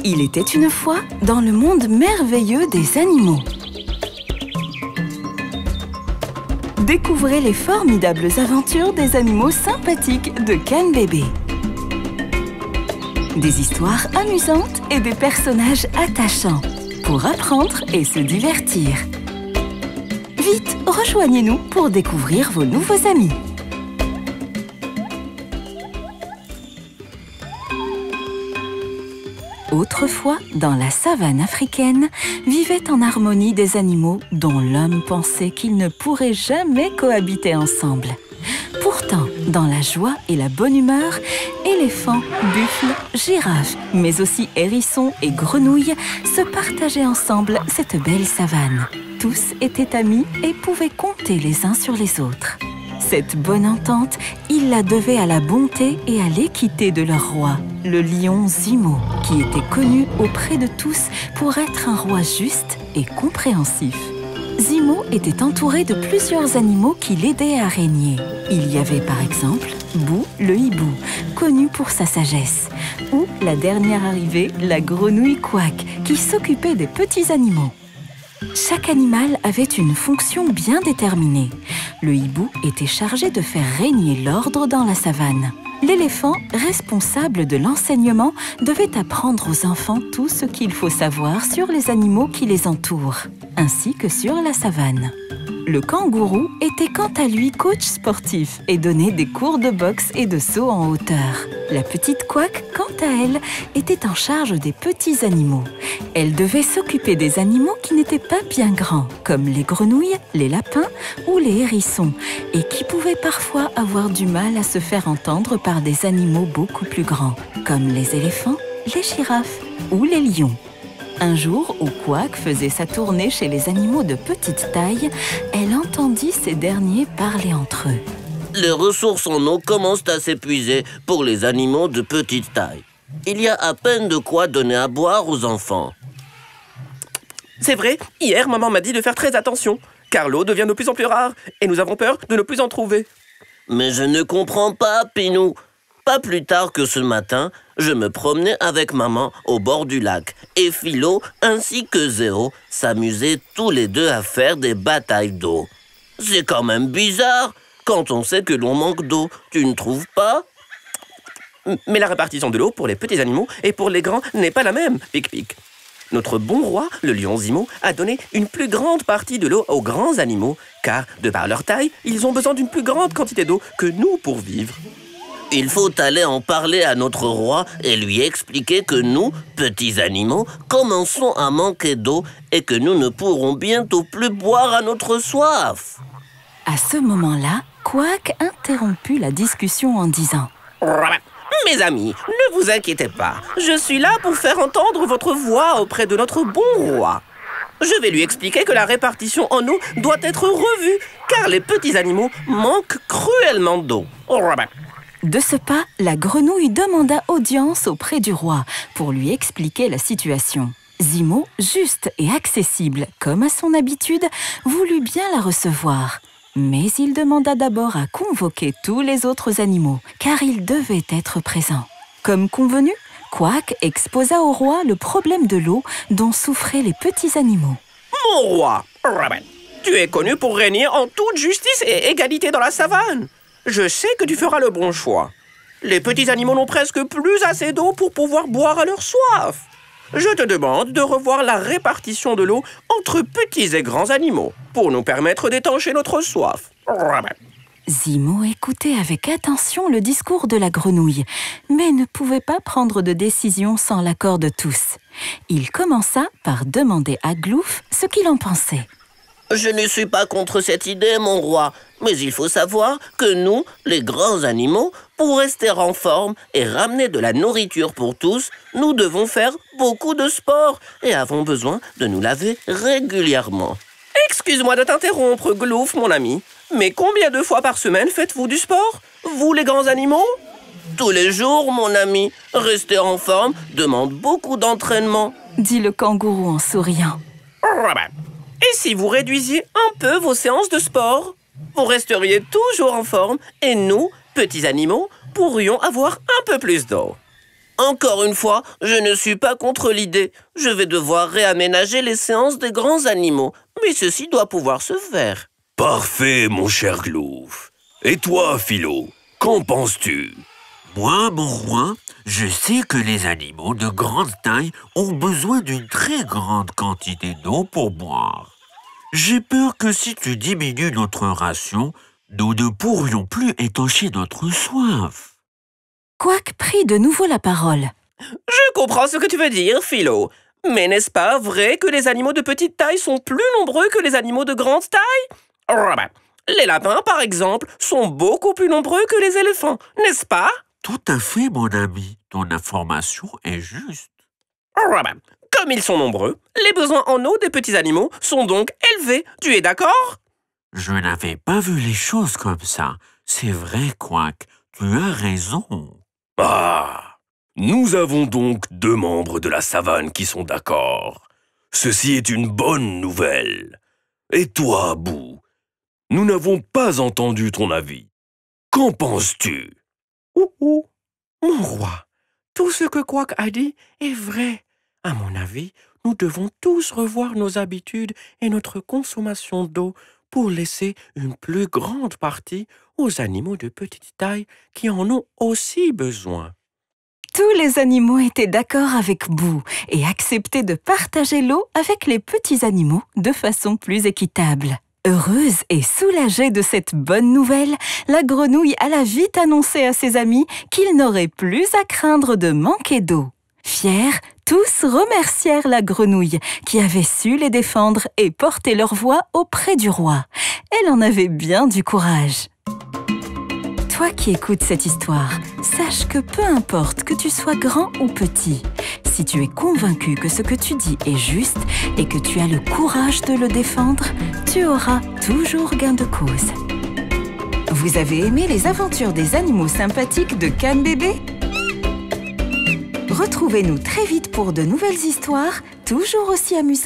Il était une fois dans le monde merveilleux des animaux. Découvrez les formidables aventures des animaux sympathiques de Ken Bébé. Des histoires amusantes et des personnages attachants pour apprendre et se divertir. Vite, rejoignez-nous pour découvrir vos nouveaux amis. Autrefois, dans la savane africaine, vivaient en harmonie des animaux dont l'homme pensait qu'ils ne pourraient jamais cohabiter ensemble. Pourtant, dans la joie et la bonne humeur, éléphants, buffles, girafes, mais aussi hérissons et grenouilles se partageaient ensemble cette belle savane. Tous étaient amis et pouvaient compter les uns sur les autres. Cette bonne entente, ils la devaient à la bonté et à l'équité de leur roi, le lion Zimo, qui était connu auprès de tous pour être un roi juste et compréhensif. Zimo était entouré de plusieurs animaux qui l'aidaient à régner. Il y avait par exemple Bou le hibou, connu pour sa sagesse, ou la dernière arrivée, la grenouille Quack, qui s'occupait des petits animaux. Chaque animal avait une fonction bien déterminée. Le hibou était chargé de faire régner l'ordre dans la savane. L'éléphant, responsable de l'enseignement, devait apprendre aux enfants tout ce qu'il faut savoir sur les animaux qui les entourent, ainsi que sur la savane. Le kangourou était quant à lui coach sportif et donnait des cours de boxe et de saut en hauteur. La petite Quack, quant à elle, était en charge des petits animaux. Elle devait s'occuper des animaux qui n'étaient pas bien grands, comme les grenouilles, les lapins ou les hérissons, et qui pouvaient parfois avoir du mal à se faire entendre par des animaux beaucoup plus grands, comme les éléphants, les girafes ou les lions. Un jour, où Quack faisait sa tournée chez les animaux de petite taille, elle entendit ces derniers parler entre eux. Les ressources en eau commencent à s'épuiser pour les animaux de petite taille. Il y a à peine de quoi donner à boire aux enfants. C'est vrai, hier, maman m'a dit de faire très attention, car l'eau devient de plus en plus rare, et nous avons peur de ne plus en trouver. Mais je ne comprends pas, Pinou. Pas plus tard que ce matin, je me promenais avec maman au bord du lac, et Philo ainsi que Zéro s'amusaient tous les deux à faire des batailles d'eau. C'est quand même bizarre, quand on sait que l'on manque d'eau, tu ne trouves pas ? Mais la répartition de l'eau pour les petits animaux et pour les grands n'est pas la même, Pic-Pic. Notre bon roi, le lion Zimo, a donné une plus grande partie de l'eau aux grands animaux, car, de par leur taille, ils ont besoin d'une plus grande quantité d'eau que nous pour vivre. Il faut aller en parler à notre roi et lui expliquer que nous, petits animaux, commençons à manquer d'eau et que nous ne pourrons bientôt plus boire à notre soif. À ce moment-là, Quack interromput la discussion en disant « Mes amis, ne vous inquiétez pas. Je suis là pour faire entendre votre voix auprès de notre bon roi. Je vais lui expliquer que la répartition en eau doit être revue, car les petits animaux manquent cruellement d'eau. » De ce pas, la grenouille demanda audience auprès du roi pour lui expliquer la situation. Zimo, juste et accessible comme à son habitude, voulut bien la recevoir. Mais il demanda d'abord à convoquer tous les autres animaux, car ils devaient être présents. Comme convenu, Quack exposa au roi le problème de l'eau dont souffraient les petits animaux. Mon roi, tu es connu pour régner en toute justice et égalité dans la savane. Je sais que tu feras le bon choix. Les petits animaux n'ont presque plus assez d'eau pour pouvoir boire à leur soif. Je te demande de revoir la répartition de l'eau entre petits et grands animaux pour nous permettre d'étancher notre soif. Zimo écoutait avec attention le discours de la grenouille, mais ne pouvait pas prendre de décision sans l'accord de tous. Il commença par demander à Glouf ce qu'il en pensait. Je ne suis pas contre cette idée, mon roi, mais il faut savoir que nous, les grands animaux, pour rester en forme et ramener de la nourriture pour tous, nous devons faire beaucoup de sport et avons besoin de nous laver régulièrement. Excuse-moi de t'interrompre, Glouf, mon ami, mais combien de fois par semaine faites-vous du sport, vous les grands animaux ? Tous les jours, mon ami. Rester en forme demande beaucoup d'entraînement, dit le kangourou en souriant. Et si vous réduisiez un peu vos séances de sport, vous resteriez toujours en forme et nous, petits animaux, pourrions avoir un peu plus d'eau. Encore une fois, je ne suis pas contre l'idée. Je vais devoir réaménager les séances des grands animaux, mais ceci doit pouvoir se faire. Parfait, mon cher Glouf. Et toi, Philo, qu'en penses-tu? Moi, mon roi, je sais que les animaux de grande taille ont besoin d'une très grande quantité d'eau pour boire. J'ai peur que si tu diminues notre ration, nous ne pourrions plus étancher notre soif. Quack prit de nouveau la parole. Je comprends ce que tu veux dire, Philo. Mais n'est-ce pas vrai que les animaux de petite taille sont plus nombreux que les animaux de grande taille? Les lapins, par exemple, sont beaucoup plus nombreux que les éléphants, n'est-ce pas? Tout à fait, mon ami. Ton information est juste. Comme ils sont nombreux, les besoins en eau des petits animaux sont donc élevés. Tu es d'accord? Je n'avais pas vu les choses comme ça. C'est vrai, Quack. Tu as raison. Ah! Nous avons donc 2 membres de la savane qui sont d'accord. Ceci est une bonne nouvelle. Et toi, Boo? Nous n'avons pas entendu ton avis. Qu'en penses-tu? Mon roi, tout ce que Quack a dit est vrai. À mon avis, nous devons tous revoir nos habitudes et notre consommation d'eau pour laisser une plus grande partie aux animaux de petite taille qui en ont aussi besoin. Tous les animaux étaient d'accord avec Boo et acceptaient de partager l'eau avec les petits animaux de façon plus équitable. Heureuse et soulagée de cette bonne nouvelle, la grenouille alla vite annoncer à ses amis qu'ils n'auraient plus à craindre de manquer d'eau. Fiers, tous remercièrent la grenouille qui avait su les défendre et porter leur voix auprès du roi. Elle en avait bien du courage. Toi qui écoutes cette histoire, sache que peu importe que tu sois grand ou petit, si tu es convaincu que ce que tu dis est juste et que tu as le courage de le défendre, tu auras toujours gain de cause. Vous avez aimé les aventures des animaux sympathiques de Can Bébé? Retrouvez-nous très vite pour de nouvelles histoires, toujours aussi amusantes.